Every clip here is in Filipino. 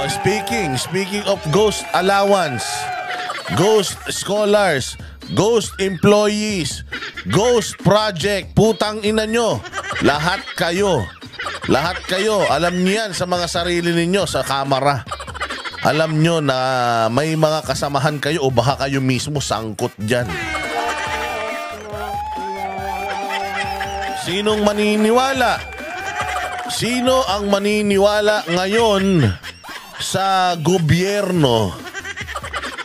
Speaking of ghost allowance, ghost scholars, ghost employees, ghost project, putang ina nyo. Lahat kayo, alam niyo yan sa mga sarili ninyo sa kamera. Alam nyo na may mga kasamahan kayo o baka kayo mismo sangkot dyan. Sinong maniniwala? Sino ang maniniwala ngayon sa gobyerno?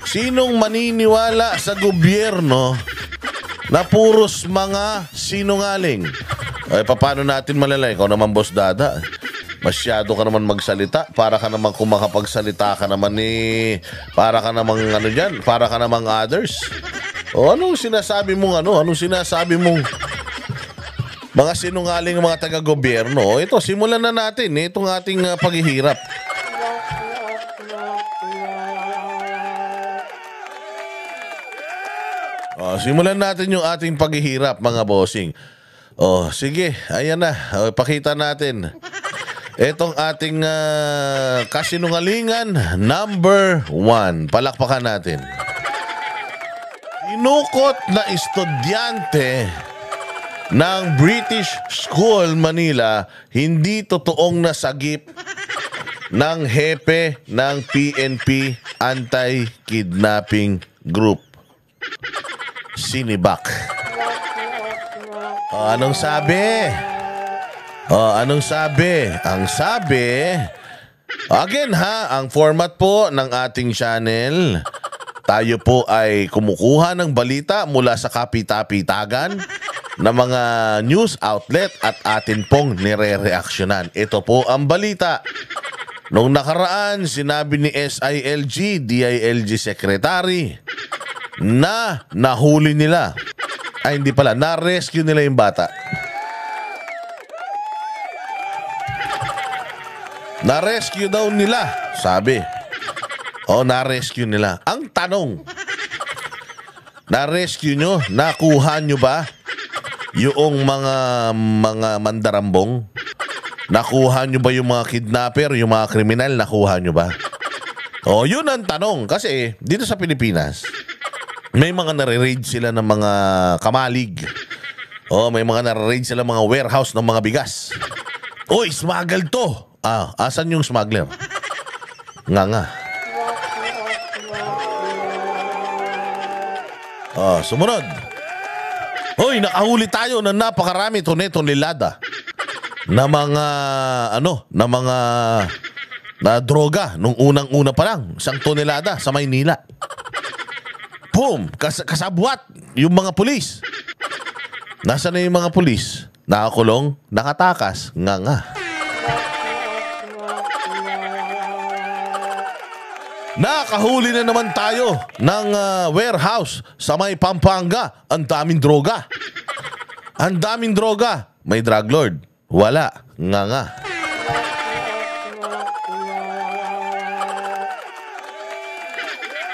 Sinong maniniwala sa gobyerno na puros mga sinungaling? Ay, paano natin malalay? Ikaw naman, Boss Dada. Masyado ka naman magsalita. Para ka naman kung makapagsalita ka naman para ka namang ano dyan? Para ka namang others. O anong sinasabi mong Anong sinasabi mong mga sinungaling mga taga-gobyerno? Ito, simulan na natin itong ating paghihirap. Simulan natin yung ating paghihirap, mga bossing. Sige, ayan na. Pakita natin. Itong ating kasinungalingan number 1. Palakpakan natin. Inukot na estudyante ng British School Manila hindi totoong nasagip ng hepe ng PNP Anti-Kidnapping Group. Sinibak. Anong sabi? Anong sabi? Ang sabi, again ang format po ng ating channel, tayo po ay kumukuha ng balita mula sa kapitapitagan ng mga news outlet at atin pong nire-reaksyonan. Ito po ang balita. Noong nakaraan, sinabi ni SILG, DILG Secretary na nahuli nila. Ay, hindi pala. Na-rescue nila yung bata. Na-rescue daw nila, sabi. Na-rescue nila. Ang tanong, na-rescue nyo? Nakuha nyo ba yung mga mandarambong? Nakuha nyo ba yung mga kidnapper, yung mga kriminal? Nakuha nyo ba? Yun ang tanong. Kasi dito sa Pilipinas, may mga nare-raid sila ng mga kamalig. May mga nare-raid sila mga warehouse ng mga bigas. Smuggle to. Asan yung smuggler? Nga. Sumunod. Nakahuli tayo ng napakarami tonelada na mga na droga nung unang-una pa lang, 1 tonelada sa Maynila. Boom! Kasabwat yung mga pulis. Nasaan na yung mga pulis? Nakakulong, nakatakas, nga. Nakahuli na naman tayo ng warehouse sa may Pampanga. Ang daming droga. May drug lord. Wala, nga.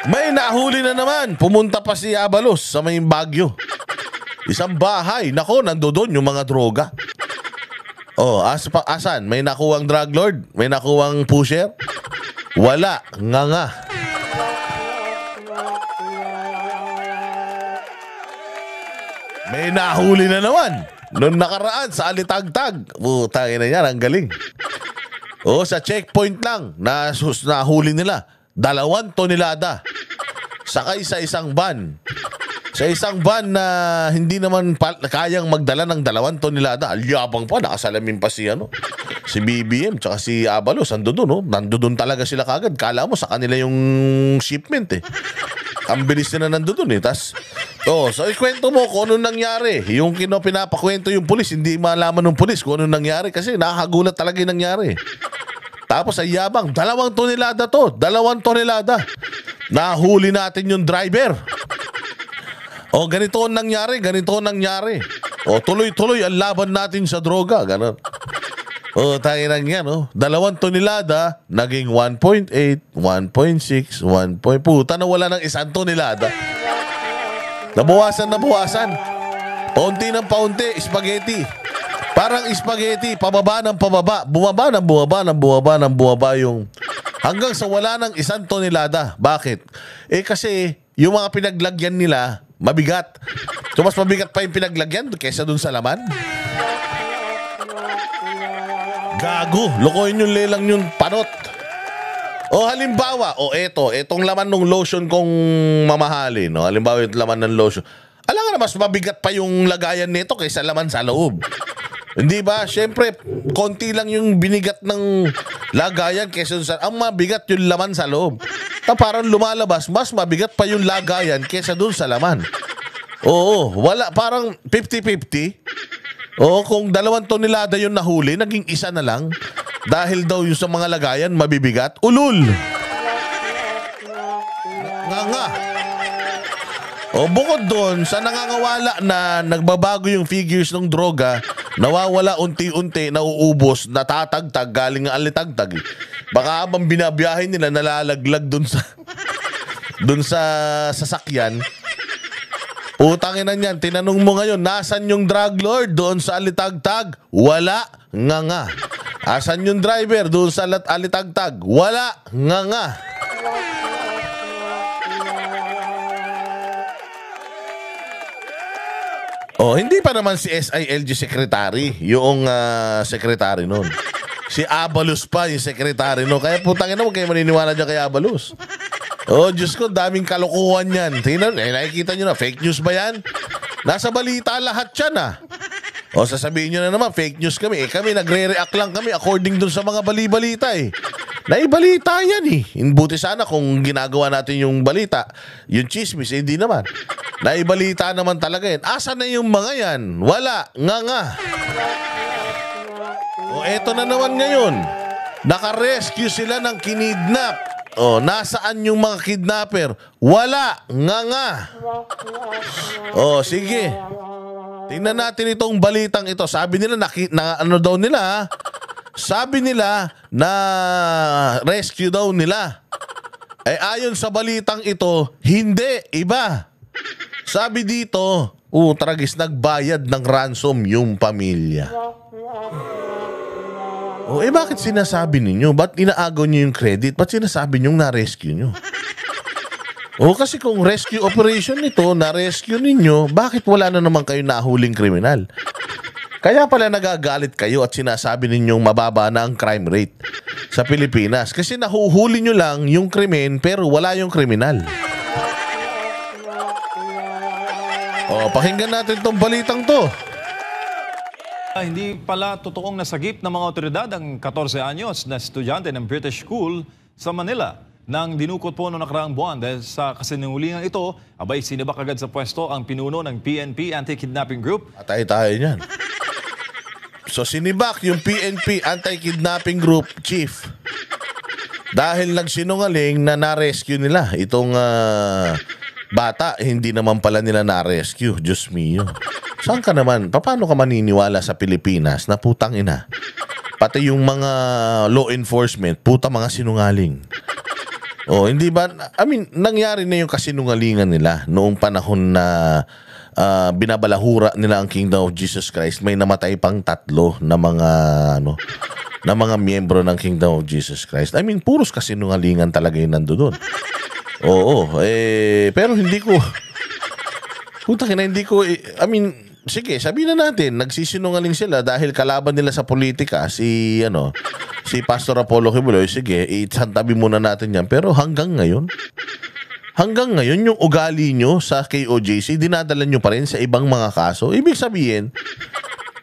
May nahuli na naman. Pumunta pa si Abalos sa may Baguio. Isang bahay. Nako, nandoon yung mga droga. Asan? May nakuwang drug lord? May nakuwang pusher? Wala. Nga. May nahuli na naman. Noong nakaraan sa Alitagtag. Putangin na yan. Ang galing. Sa checkpoint lang. Nahuli nila. 2 tonelada. Sakay sa isang van. Sa isang van na hindi naman kayang magdala ng 2 tonelada. Alyabang pa, nakasalamin pa si BBM tsaka si Abalos. Nandoon talaga sila kagad. Kala mo sa kanila yung shipment Ang bilis na nandoon Tas, so ikwento mo kung ano nangyari. Yung pinapakwento yung pulis, hindi malaman ng pulis kung ano nangyari kasi nakakagulat talaga yung nangyari. Tapos ay yabang, 2 tonelada to. 2 tonelada. Nahuli natin yung driver. Ganito ang nangyari. Tuloy-tuloy ang laban natin sa droga. Ganon. Tayo lang yan. 2 tonelada, naging 1.8, 1.6, 1. Puta na wala ng 1 tonelada. Nabawasan. Paunti ng paunti, spaghetti. Parang spaghetti, pababa ng pababa. Bumaba yung Hanggang sa wala ng 1 tonelada. Bakit? Kasi yung mga pinaglagyan nila, mabigat. So mas mabigat pa yung pinaglagyan kaysa dun sa laman. Gago. Lokohin yung lelang yung panot. O halimbawa, etong laman ng lotion kong mamahalin. No? Halimbawa yung laman ng lotion. Alam nga na mas mabigat pa yung lagayan nito kaysa laman sa loob. Hindi ba? Siyempre, konti lang yung binigat ng lagayan kaysa sa... Ang mabigat yung laman sa loob. Parang lumalabas, mas mabigat pa yung lagayan kaysa dun sa laman. Oo, wala. Parang 50-50. Oo, kung 2 tonelada yung nahuli, naging 1 na lang. Dahil daw yung sa mga lagayan, mabibigat. Ulul! Nga. O bukod doon, sa nangangawala na nagbabago yung figures ng droga, nawawala unti-unti, nauubos, natatagtag, galing ang alitagtag. Baka habang binabiyahin nila, nalalaglag doon sa sasakyan. Utangin na niyan, tinanong mo ngayon, nasan yung drug lord doon sa alitagtag? Wala, nga. Asan yung driver doon sa alitagtag? Wala, nga. Hindi pa naman si SILG secretary, yung secretary noon. Si Abalos pa yung secretary noon. Kaya putangin na, huwag kayo maniniwala dyan kay Abalos. Diyos ko, daming kalokohan yan. Tingnan, nakikita nyo na, fake news ba yan? Nasa balita lahat yan sasabihin nyo na naman, fake news kami. Kami, nagre-react lang kami according dun sa mga bali-balita Naibalita yan Buti sana kung ginagawa natin yung balita, yung chismis, hindi naman. Naibalita naman talaga yan. Asa na yung mga yan? Wala. Nga. Eto na naman ngayon. Naka-rescue sila ng kinidnap. Nasaan yung mga kidnapper? Wala. Nga. Sige. Tingnan natin itong balitang ito. Sabi nila, sabi nila na rescue daw nila. Ayon sa balitang ito, hindi, iba. Sabi dito, tragis, nagbayad ng ransom yung pamilya. Bakit sinasabi ninyo? Ba't inaagaw nyo yung credit? Ba't sinasabi nyo na-rescue nyo? Kasi kung rescue operation nito, na-rescue ninyo, bakit wala na naman kayo nahuling kriminal? Kaya pala nagagalit kayo at sinasabi ninyong mababa na ang crime rate sa Pilipinas. Kasi nahuhuli nyo lang yung krimen pero wala yung kriminal. Pakinggan natin tong balitang to. Hindi pala totoong nasagip ng mga otoridad ang 14 anyos na estudyante ng British School sa Manila. Nang dinukot po noong nakaraang buwan dahil sa kasinungalingan ito, sinibak agad sa pwesto ang pinuno ng PNP Anti-Kidnapping Group. Atay tayo niyan. So sinibak yung PNP Anti-Kidnapping Group chief dahil nagsinungaling na na-rescue nila itong bata. Hindi naman pala nila na-rescue. Diyos mio. Saan ka naman? Paano ka maniniwala sa Pilipinas na putang ina? Pati yung mga law enforcement, mga sinungaling. Hindi ba? Nangyari na yung kasinungalingan nila noong panahon na binabalahura nila ang Kingdom of Jesus Christ. May namatay pang 3 na mga miyembro ng Kingdom of Jesus Christ. Puros kasinungalingan talaga yung nandoon. Pero hindi ko sige, sabihin na natin, nagsisinungaling sila dahil kalaban nila sa politika si Pastor Apollo Kibuloy. Sige, isantabi muna natin yan. Pero hanggang ngayon, yung ugali nyo sa KOJC, dinadala nyo pa rin sa ibang mga kaso. Ibig sabihin,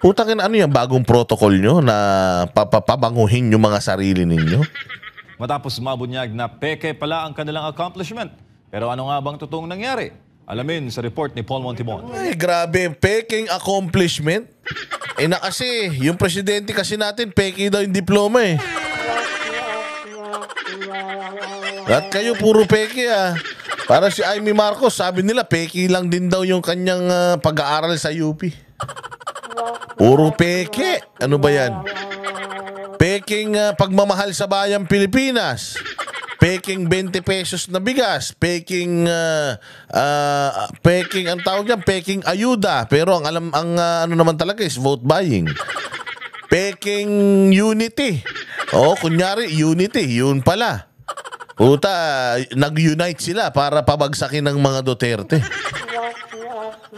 yan, bagong protocol nyo na papabanguhin yung mga sarili ninyo? Matapos mabunyag na peke pala ang kanilang accomplishment. Pero ano nga bang totoong nangyari? Alamin sa report ni Paul Montimon. Grabe, peking accomplishment. Kasi, yung presidente kasi natin, peke daw yung diploma At kayo, puro peke Para si Amy Marcos, sabi nila, peke lang din daw yung kanyang pag-aaral sa UP. Puro peke. Ano ba yan? Peking pagmamahal sa bayang Pilipinas. Peking 20 pesos na bigas, peking ang tawag diyan, peking ayuda, pero ang ano naman talaga is vote buying. Peking unity. Kunyari unity, yun pala. Puta, nag-unite sila para pabagsakin ng mga Duterte.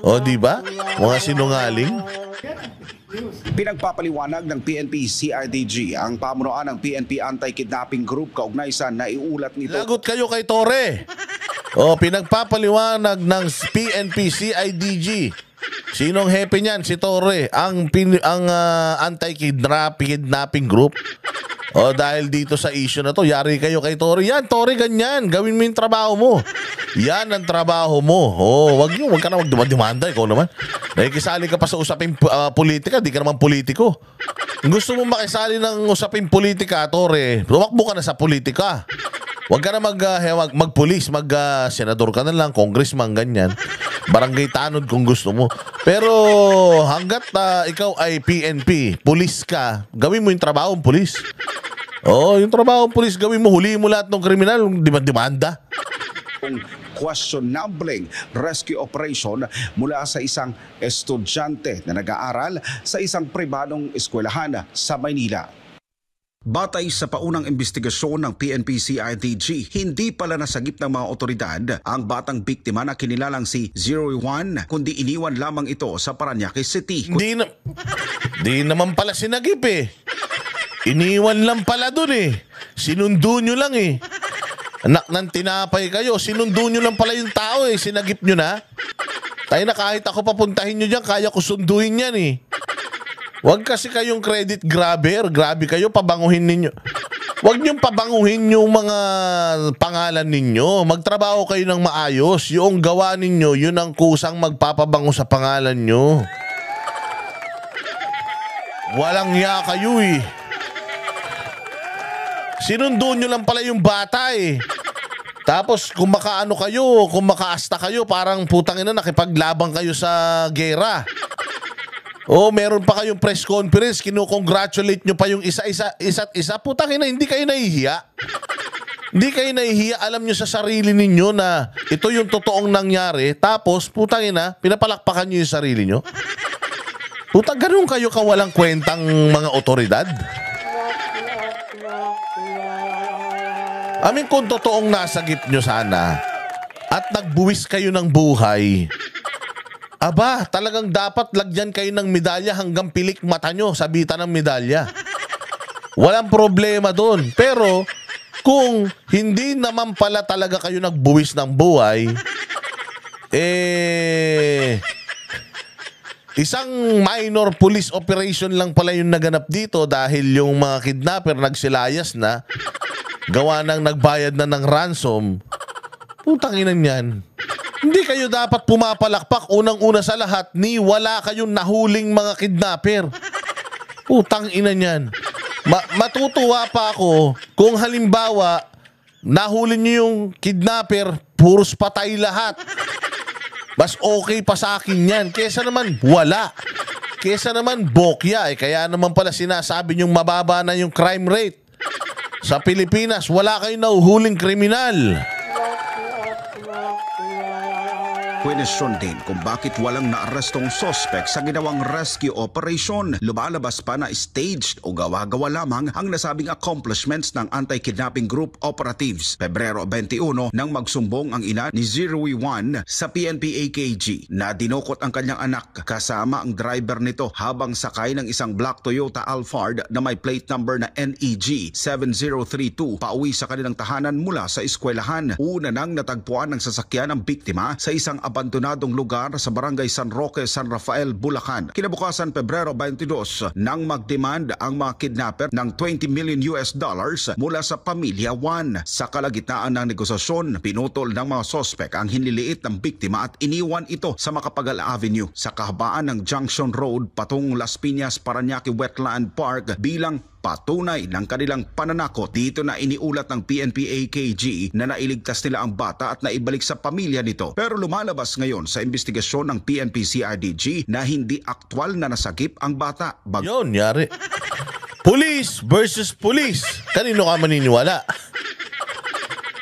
O, di ba? Mga sinungaling. Pinagpapaliwanag ng PNP CIDG ang pamunuan ng PNP Anti-Kidnapping Group kaugnay sa naiulat nito. Lagot kayo kay Torre. O, pinagpapaliwanag ng PNP CIDG. Sinong hepe niyan? Si Torre. Ang Anti-Kidnapping Group. O, dahil dito sa issue na to, yari kayo kay Torre. Yan, Torre, ganyan. Gawin mo yung trabaho mo. Yan ang trabaho mo. O, wag ka na magdemanda. Ikaw naman. Nakikisali ka pa sa usaping politika. Di ka naman politiko. Gusto mo makisali ng usaping politika, Torre, tumakbo ka na sa politika. Huwag ka na mag-pulis, senador ka na lang, congressman, ganyan. Barangay tanod kung gusto mo. Pero hanggat ikaw ay PNP, pulis ka, gawin mo yung trabaho ng pulis. Oo, yung trabaho ng pulis, gawin mo, huli mo lahat ng kriminal, demanda. Questionable rescue operation mula sa isang estudyante na nag-aaral sa isang pribadong eskwelahan sa Maynila. Batay sa paunang investigasyon ng PNP-CIDG, hindi pala nasagip ng mga otoridad ang batang biktima na kinilalang si 01, kundi iniwan lamang ito sa Parañaque City. Di naman pala sinagip eh. Iniwan lang pala dun eh. Sinundo nyo lang eh. Anak ng tinapay kayo, sinundo nyo lang pala yung tao eh. Sinagip nyo na. Tayo na kahit ako papuntahin nyo dyan, kaya ko sunduin yan eh. Huwag kasi kayong credit grabber. Grabe kayo, pabanguhin ninyo. Huwag niyong pabanguhin yung mga pangalan ninyo. Magtrabaho kayo ng maayos. Yung gawa ninyo, yun ang kusang magpapabango sa pangalan nyo. Walang ya kayo eh. Sinundo nyo lang pala yung bata eh. Tapos kung makaano kayo, kung makaasta kayo, parang putang ina, nakipaglabang kayo sa gera. Oh, meron pa kayong press conference, kino-congratulate nyo pa yung isa't isa. Putang ina, hindi kayo nahihiya. Hindi kayo nahihiya, alam nyo sa sarili ninyo na ito yung totoong nangyari, tapos putang ina, pinapalakpakan nyo yung sarili nyo. Putang, ganun kayo kawalang kwentang mga otoridad. I mean, kung totoong nasagip nyo sana at nagbuwis kayo ng buhay, aba, talagang dapat lagyan kayo ng medalya hanggang pilik mata nyo, sabitan ng medalya. Walang problema doon. Pero kung hindi naman pala talaga kayo nagbuwis ng buhay, isang minor police operation lang pala yung naganap dito dahil yung mga kidnapper nagsilayas na, gawa nang nagbayad na ng ransom. Putang ina niyan. Hindi kayo dapat pumapalakpak. Unang-una sa lahat, wala kayong nahuling mga kidnapper. Putang ina niyan. Matutuwa pa ako kung halimbawa nahuli niyo yung kidnapper, puros patay lahat. Mas okay pa sa akin yan. Kesa naman wala. Kesa naman bokya. Kaya naman pala sinasabi niyong mababa na yung crime rate. Sa Pilipinas, wala kayong nahuhuling kriminal. Question din kung bakit walang naarestong suspect sa ginawang rescue operation. Lumalabas pa na staged o gawa-gawa lamang ang nasabing accomplishments ng anti-kidnapping group operatives. Pebrero 21 nang magsumbong ang ina ni 01 sa PNP AKG na dinukot ang kanyang anak kasama ang driver nito habang sakay ng isang black Toyota Alphard na may plate number na NEG 7032 pauwi sa kanilang tahanan mula sa eskwelahan. Una nang natagpuan ng sasakyan ng biktima sa isang abandonadong lugar sa barangay San Roque, San Rafael, Bulacan. Kinabukasan Pebrero 22 nang mag-demand ang mga kidnapper ng $20 million mula sa Pamilya 1. Sa kalagitnaan ng negosasyon, pinutol ng mga sospek ang hinliliit ng biktima at iniwan ito sa Macapagal Avenue sa kahabaan ng Junction Road patungong Las Piñas, Parañaque Wetland Park bilang patunay ng kanilang pananakot. Dito na iniulat ng PNP AKG na nailigtas nila ang bata at naibalik sa pamilya nito. Pero lumalabas ngayon sa investigasyon ng PNP CIDG na hindi aktwal na nasagip ang bata. Yun, yari. Police versus police. Kanino ka maniniwala?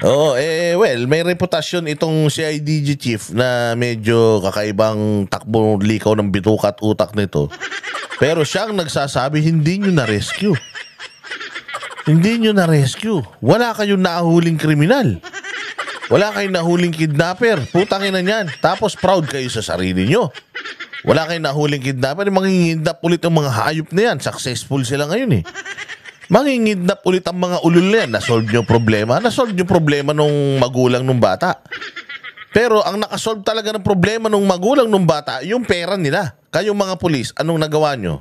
Oo, well, may reputasyon itong CIDG chief na medyo kakaibang takbo likaw ng bituka at utak nito. Pero siyang nagsasabi, hindi nyo na-rescue. Hindi nyo na-rescue. Wala kayong nahuling kriminal. Wala kayong nahuling kidnapper. Putangin na yan. Tapos proud kayo sa sarili nyo. Wala kayong nahuling kidnapper. Mangingidnap ulit ang mga hayop na yan. Successful sila ngayon eh. Mangingidnap ulit ang mga ulol na yan. Nasolve nyo problema. Nasolve nyo problema nung magulang nung bata. Pero ang nakasolve talaga ng problema nung magulang nung bata, yung pera nila. Kayong mga pulis, anong nagawa nyo?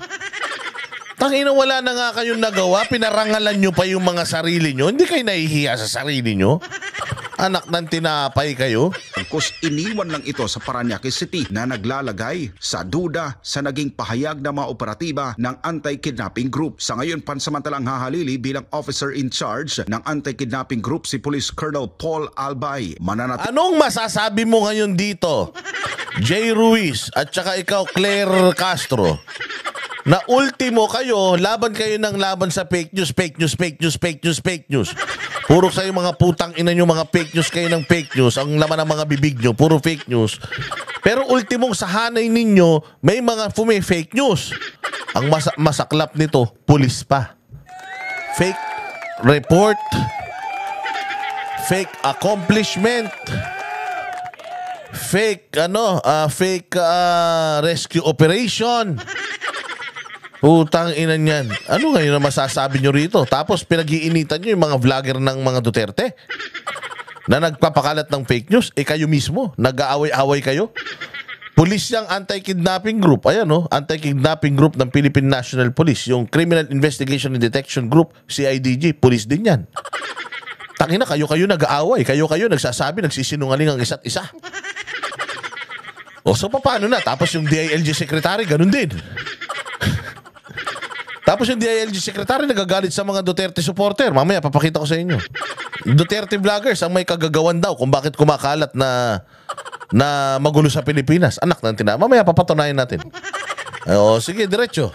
Tangina, wala na nga kayong nagawa. Pinarangalan nyo pa yung mga sarili nyo. Hindi kayo nahihiya sa sarili nyo. Anak ng tinapay kayo. Pagkos iniwan lang ito sa Parañaque City na naglalagay sa duda sa naging pahayag ng mga operatiba ng anti-kidnapping group. Sa ngayon, pansamantalang hahalili bilang officer in charge ng anti-kidnapping group si Police Colonel Paul Albay. Anong masasabi mo ngayon dito, Jay Ruiz at saka ikaw, Claire Castro, na ultimo kayo, laban kayo ng laban sa fake news, fake news, fake news, fake news, fake news. Puro kayo mga putang ina nyo, mga fake news kayo ng fake news. Ang laman ng mga bibig nyo, puro fake news. Pero ultimong sa hanay ninyo, may mga fake news. Ang masaklap nito, pulis pa. Fake report, fake accomplishment, fake rescue operation. Putang ina niyan. Ano ngayon na masasabi nyo rito? Tapos pinag-iinitan nyo yung mga vlogger ng mga Duterte na nagpapakalat ng fake news. Kayo mismo, nag-aaway-away kayo. Pulis yung anti-kidnapping group. Ayan anti-kidnapping group ng Philippine National Police. Yung Criminal Investigation and Detection Group, CIDG, pulis din yan. Tangina, kayo nag-aaway. Kayo nagsasabi, nagsisinungaling ang isa't isa. O so paano na? Tapos yung DILG secretary, ganun din. Tapos yung DILG secretary nagagalit sa mga Duterte supporter. Mamaya papakita ko sa inyo. Duterte vloggers ang may kagagawan daw kung bakit kumakalat na magulo sa Pilipinas. Anak ng tina. Mamaya papatunayan natin. Sige, diretso.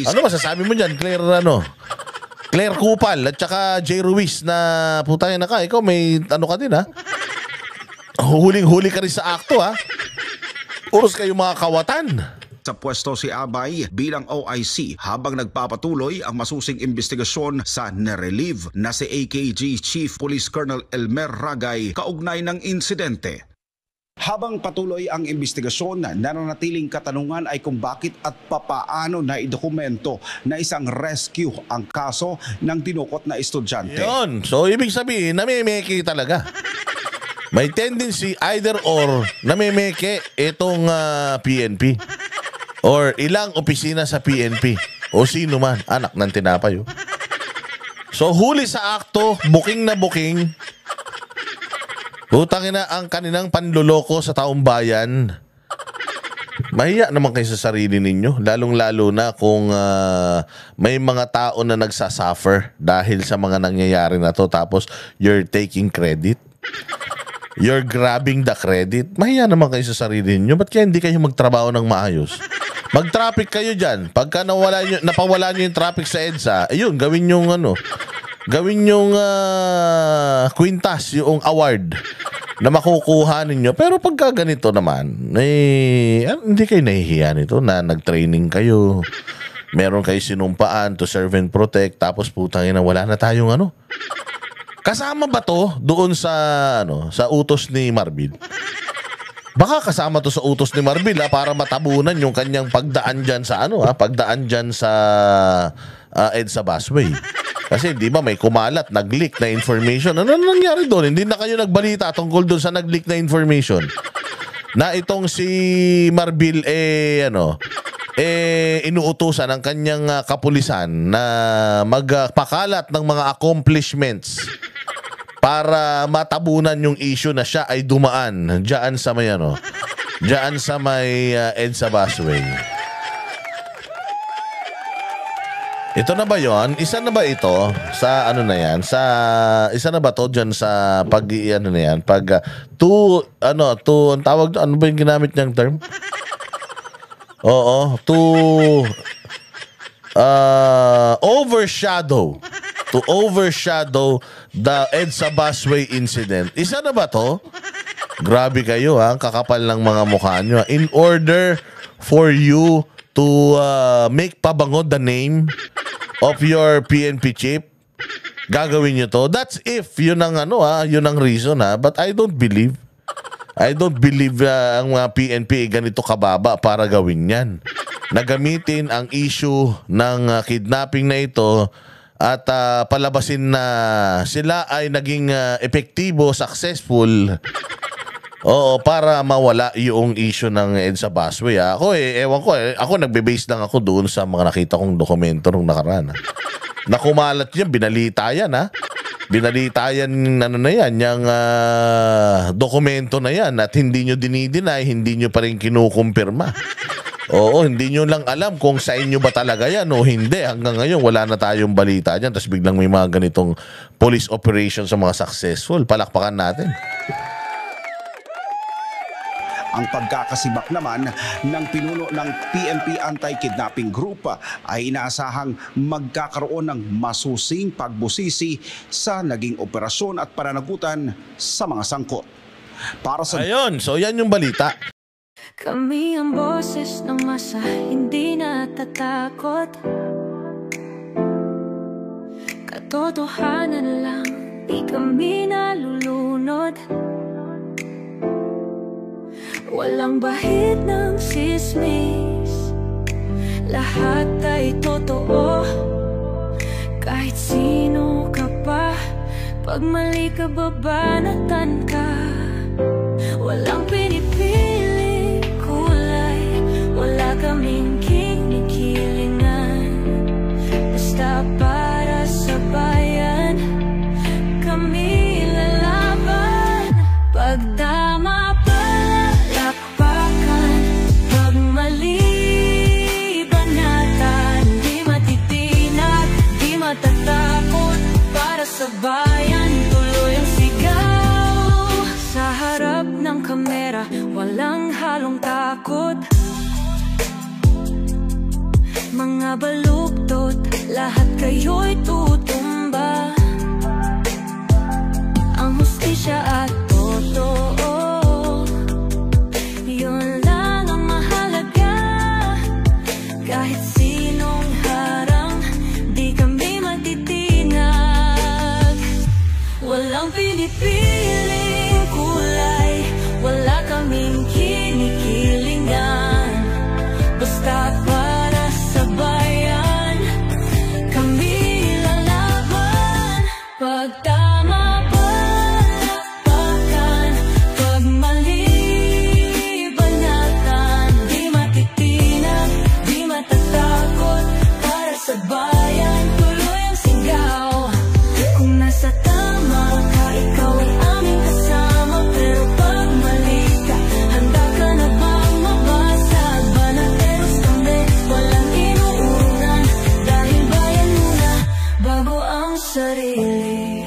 Ano masasabi mo dyan, Claire Kupal at saka Jay Ruiz na putangin na ka. Ikaw may ka din ha. Huling-huli ka rin sa akto ha. Puros kayo mga kawatan. Sa pwesto si Albay bilang OIC habang nagpapatuloy ang masusing investigasyon sa nirelieve na si AKG Chief Police Colonel Elmer Ragay kaugnay ng insidente. Habang patuloy ang investigasyon, nananatiling katanungan ay kung bakit at papaano na idokumento na isang rescue ang kaso ng dinukot na estudyante. Yun. So, ibig sabihin, namimiki talaga. May tendency either or namimiki itong PNP. Or ilang opisina sa PNP. O sino man, anak ng tinapay. So huli sa akto, booking na booking. Putangin na ang kaninang panluloko sa taong bayan. Mahiya naman kayo sa sarili ninyo. Lalong-lalo na kung may mga tao na nagsasuffer dahil sa mga nangyayari na to. Tapos you're taking credit. You're grabbing the credit. Mahiya naman kayo sa sarili ninyo. Ba't kaya hindi kayo magtrabaho ng maayos? Mag-traffic kayo dyan. Pagka napawala nyo yung traffic sa EDSA, ayun, gawin yung quintas, yung award na makukuha ninyo. Pero pagka ganito naman, hindi kayo nahihiya nito na nag-training kayo. Meron kayo sinumpaan to serve and protect. Tapos putangin na wala na tayong Kasama ba to doon sa utos ni Marbil? Baka kasama to sa utos ni Marbil para matabunan yung kanyang pagdaan diyan sa EDSA busway. Kasi di ba may kumalat, nag-leak na information. Ano nangyari doon? Hindi na kayo nagbalita tungkol doon sa nag-leak na information. Na itong si Marbil inuutusan ng kanyang kapulisan na magpakalat ng mga accomplishments para matabunan yung issue na siya ay dumaan diyan sa may EDSA busway. Ito na ba yon? Isa na ba ito sa isa na ba to diyan sa ang tawag, ano ba yung ginamit niyang term? Oo, overshadow the EDSA busway incident. Isa na ba to? Grabe kayo ang kakapal ng mga mukha nyo. In order for you to make pabango the name of your PNP chief, gagawin nyo to. That's if. Yun ang yun ang reason But I don't believe. Ang mga PNP ganito kababa para gawin yan. Nagamitin ang issue ng kidnapping na ito at palabasin na sila ay naging epektibo, successful. Oo, para mawala yung issue ng EDSA busway. Ako ewan ko ako nagbe-base lang ako doon sa mga nakita kong dokumento nung nakaraan. Nakumalat yan, binalita yan Binalita yan, na yan, yung dokumento na yan at hindi nyo dinideny, hindi nyo pa rin kinukumpirma. Oo, hindi nyo lang alam kung sa inyo ba talaga yan o hindi. Hanggang ngayon, wala na tayong balita dyan. Tapos biglang may mga ganitong police operation sa mga successful. Palakpakan natin. Ang pagkakasibak naman ng pinuno ng PNP Anti-Kidnapping Group ay inaasahang magkakaroon ng masusing pagbusisi sa naging operasyon at pananagutan sa mga sangkot. Para sa Ayun, so yan yung balita. Kami ang boses ng masa, hindi natatakot. Katotohanan lang, di kami nalulunod. Walang bahid ng sismis, lahat ay totoo. Kahit sino ka pa, pag mali ka babanatan ka. Walang pinipili kulay, wala kaming kinikilingan. Basta para sa bayan, kami lalaban. Pagdama palakpakan, pag mali banatan, di matitinag, di matatakot. Para sa bayan, tuloy ang sigaw. Sa harap ng kamera, walang halong takot. Mga baluktot, lahat kayo'y tutumba. Ang hustisya at totoo, yun lang ang mahalaga. Kahit sinong harang, di kami matitinag. Walang pinipiling kulay, wala kaming kinikilingan. Basta para sa bayan, kami lalaban. Pag tama palakpakan, pag mali banatan, di matitinag, di matatakot. Para sa bayan, tuloy ang sigaw. Kung nasa tama ka, ikaw ay aming kasama. Pero pag mali ka, handa ka na bang mabasag? Banateros kami, walang inuunan. Dahil bayan muna, bago ang sarili.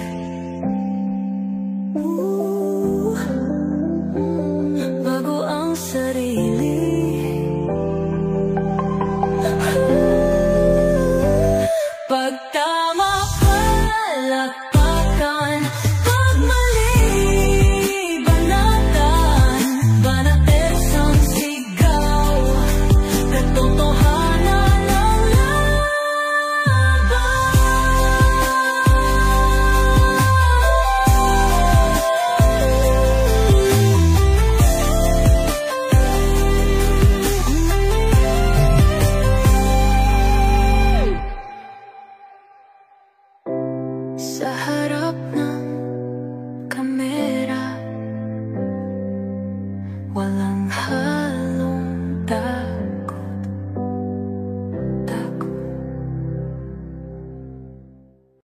Bago ang sarili. Pag tama palakpakan, pag mali banatan, banateros ang sigaw. Katotohanan ang sa harap ng kamera, walang halong takot.